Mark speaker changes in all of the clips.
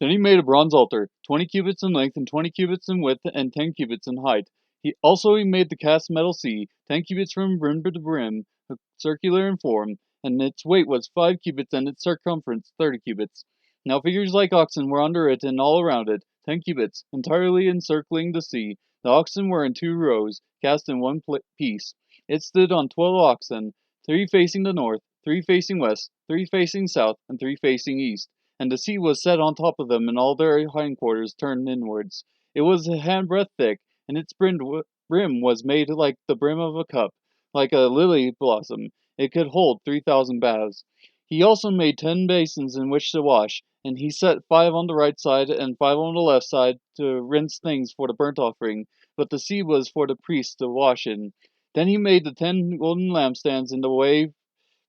Speaker 1: Then he made a bronze altar, 20 cubits in length and 20 cubits in width and 10 cubits in height. He made the cast metal sea, 10 cubits from brim to brim, circular in form, and its weight was 5 cubits and its circumference 30 cubits. Now figures like oxen were under it and all around it, 10 cubits, entirely encircling the sea. The oxen were in 2 rows, cast in one piece. It stood on 12 oxen, 3 facing the north, 3 facing west, 3 facing south, and 3 facing east. And the sea was set on top of them, and all their hindquarters turned inwards. It was a handbreadth thick, and its brim was made like the brim of a cup, like a lily blossom. It could hold 3,000 baths. He also made 10 basins in which to wash, and he set 5 on the right side and 5 on the left side to rinse things for the burnt offering, but the sea was for the priests to wash in. Then he made the 10 golden lampstands in the way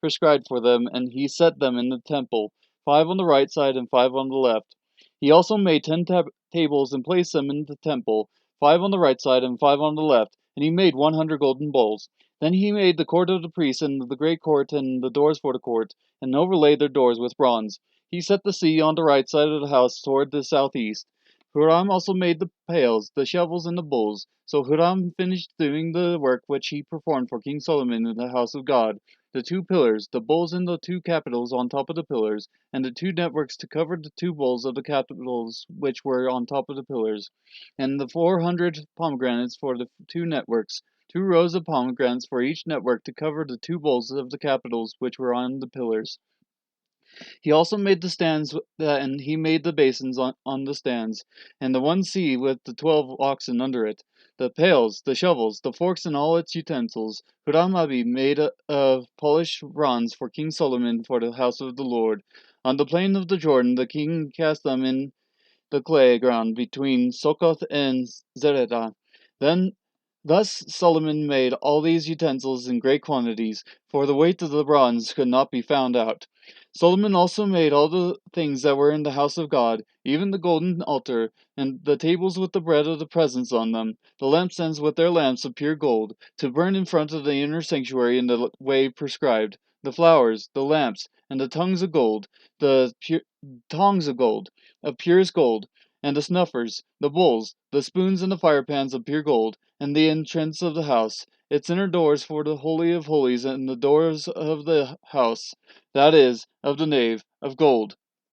Speaker 1: prescribed for them, and he set them in the temple, 5 on the right side and 5 on the left. He also made 10 tables and placed them in the temple, 5 on the right side and 5 on the left, and he made 100 golden bowls. Then he made the court of the priests and the great court and the doors for the court, and overlaid their doors with bronze. He set the sea on the right side of the house toward the southeast. Huram also made the pails, the shovels, and the bowls. So Huram finished doing the work which he performed for King Solomon in the house of God: the 2 pillars, the bowls and the 2 capitals on top of the pillars, and the 2 networks to cover the 2 bowls of the capitals which were on top of the pillars, and the 400 pomegranates for the 2 networks, 2 rows of pomegranates for each network to cover the 2 bowls of the capitals which were on the pillars. He also made the stands, and he made the basins on the stands, and the one sea with the 12 oxen under it, the pails, the shovels, the forks, and all its utensils. Huram-Abi made of polished bronze for King Solomon for the house of the Lord. On the plain of the Jordan the king cast them in the clay ground between Sokoth and Zereda. Then Thus Solomon made all these utensils in great quantities, for the weight of the bronze could not be found out. Solomon also made all the things that were in the house of God, even the golden altar, and the tables with the bread of the presence on them, the lampstands with their lamps of pure gold, to burn in front of the inner sanctuary in the way prescribed, the flowers, the lamps, and the tongues of gold, of purest gold, and the snuffers, the bowls, the spoons, and the firepans of pure gold, and the entrance of the house, its inner doors for the holy of holies, and the doors of the house, that is, of the nave, of gold.